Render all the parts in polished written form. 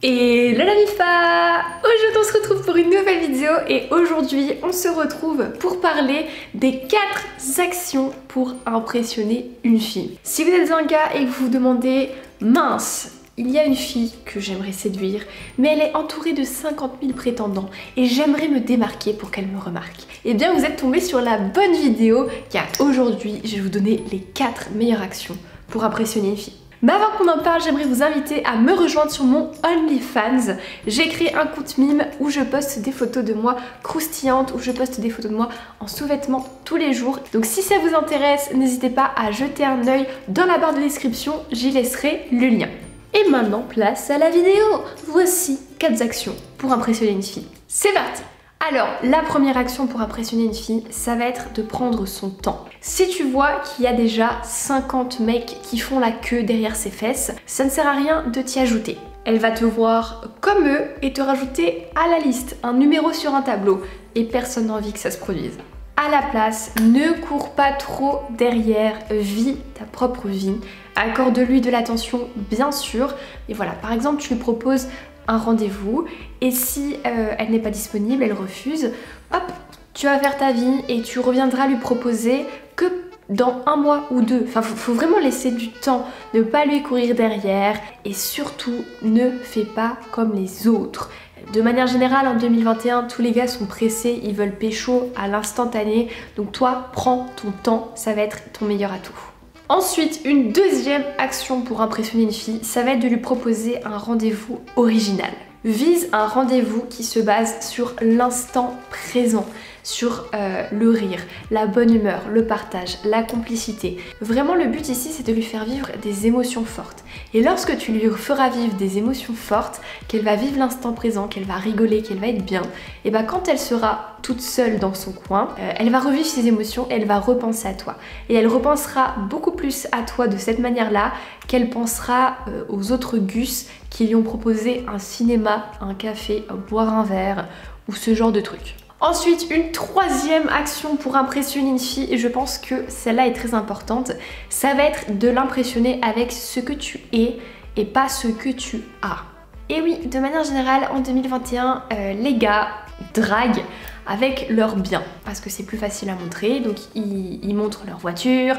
Et la MIFA! Aujourd'hui on se retrouve pour une nouvelle vidéo et aujourd'hui on se retrouve pour parler des 4 actions pour impressionner une fille. Si vous êtes un gars et que vous vous demandez mince, il y a une fille que j'aimerais séduire mais elle est entourée de 50 000 prétendants et j'aimerais me démarquer pour qu'elle me remarque. Eh bien vous êtes tombé sur la bonne vidéo car aujourd'hui je vais vous donner les 4 meilleures actions pour impressionner une fille. Mais avant qu'on en parle, j'aimerais vous inviter à me rejoindre sur mon OnlyFans. J'ai créé un compte mime où je poste des photos de moi croustillantes, où je poste des photos de moi en sous-vêtements tous les jours. Donc si ça vous intéresse, n'hésitez pas à jeter un œil dans la barre de description, j'y laisserai le lien. Et maintenant, place à la vidéo. Voici 4 actions pour impressionner une fille. C'est parti! Alors, la première action pour impressionner une fille, ça va être de prendre son temps. Si tu vois qu'il y a déjà 50 mecs qui font la queue derrière ses fesses, ça ne sert à rien de t'y ajouter. Elle va te voir comme eux et te rajouter à la liste un numéro sur un tableau et personne n'a envie que ça se produise. À la place, ne cours pas trop derrière, vis ta propre vie, accorde-lui de l'attention bien sûr. Et voilà, par exemple, tu lui proposes un rendez-vous et si elle n'est pas disponible, elle refuse, hop, tu vas faire ta vie et tu reviendras lui proposer que dans un mois ou deux. Enfin, faut vraiment laisser du temps, ne pas lui courir derrière et surtout ne fais pas comme les autres. De manière générale, en 2021, tous les gars sont pressés, ils veulent pécho à l'instantané. Donc toi, prends ton temps, ça va être ton meilleur atout. Ensuite, une deuxième action pour impressionner une fille, ça va être de lui proposer un rendez-vous original. Vise un rendez-vous qui se base sur l'instant présent, sur le rire, la bonne humeur, le partage, la complicité. Vraiment le but ici c'est de lui faire vivre des émotions fortes. Et lorsque tu lui feras vivre des émotions fortes, qu'elle va vivre l'instant présent, qu'elle va rigoler, qu'elle va être bien, et bah quand elle sera toute seule dans son coin, elle va revivre ses émotions, elle va repenser à toi. Et elle repensera beaucoup plus à toi de cette manière-là qu'elle pensera aux autres gus qui lui ont proposé un cinéma, un café, boire un verre ou ce genre de trucs. Ensuite, une troisième action pour impressionner une fille, et je pense que celle-là est très importante, ça va être de l'impressionner avec ce que tu es et pas ce que tu as. Et oui, de manière générale, en 2021, les gars draguent avec leurs biens parce que c'est plus facile à montrer, donc ils montrent leur voiture,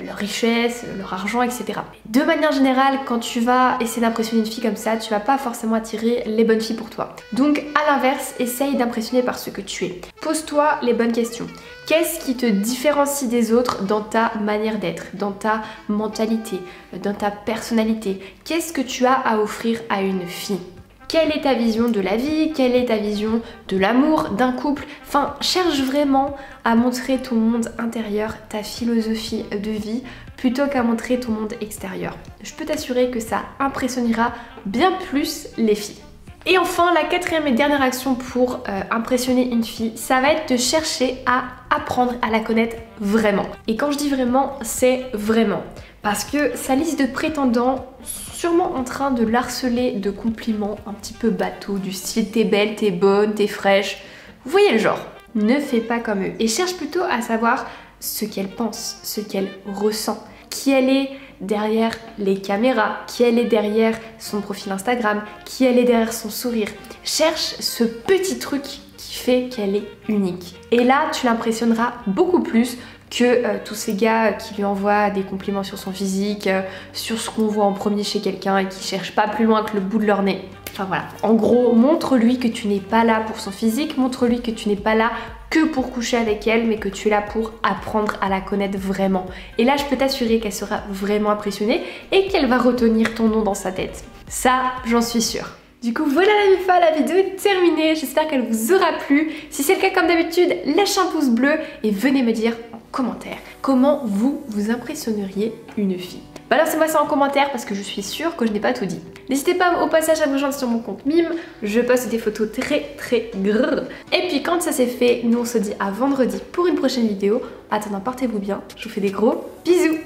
leur richesse, leur argent, etc. De manière générale, quand tu vas essayer d'impressionner une fille comme ça, tu vas pas forcément attirer les bonnes filles pour toi. Donc à l'inverse, essaye d'impressionner par ce que tu es. Pose-toi les bonnes questions. Qu'est-ce qui te différencie des autres dans ta manière d'être, dans ta mentalité, dans ta personnalité? Qu'est-ce que tu as à offrir à une fille? Quelle est ta vision de la vie? Quelle est ta vision de l'amour, d'un couple? Enfin, cherche vraiment à montrer ton monde intérieur, ta philosophie de vie, plutôt qu'à montrer ton monde extérieur. Je peux t'assurer que ça impressionnera bien plus les filles. Et enfin, la quatrième et dernière action pour impressionner une fille, ça va être de chercher à apprendre à la connaître vraiment. Et quand je dis vraiment, c'est vraiment. Parce que sa liste de prétendants, sûrement en train de l'harceler de compliments un petit peu bateaux, du style t'es belle, t'es bonne, t'es fraîche. Vous voyez le genre. Ne fais pas comme eux. Et cherche plutôt à savoir ce qu'elle pense, ce qu'elle ressent, qui elle est derrière les caméras, qui elle est derrière son profil Instagram, qui elle est derrière son sourire. Cherche ce petit truc qui fait qu'elle est unique. Et là, tu l'impressionneras beaucoup plus que tous ces gars qui lui envoient des compliments sur son physique, sur ce qu'on voit en premier chez quelqu'un et qui cherchent pas plus loin que le bout de leur nez. Enfin voilà, en gros, montre-lui que tu n'es pas là pour son physique, montre-lui que tu n'es pas là que pour coucher avec elle, mais que tu es là pour apprendre à la connaître vraiment. Et là, je peux t'assurer qu'elle sera vraiment impressionnée et qu'elle va retenir ton nom dans sa tête. Ça, j'en suis sûre. Du coup voilà la MIFA, la vidéo est terminée, j'espère qu'elle vous aura plu. Si c'est le cas comme d'habitude, lâchez un pouce bleu et venez me dire en commentaire comment vous impressionneriez une fille. Balancez-moi ça en commentaire parce que je suis sûre que je n'ai pas tout dit. N'hésitez pas au passage à me rejoindre sur mon compte mime, je poste des photos très grrr. Et puis quand ça c'est fait, nous on se dit à vendredi pour une prochaine vidéo. Attendant, portez-vous bien, je vous fais des gros bisous.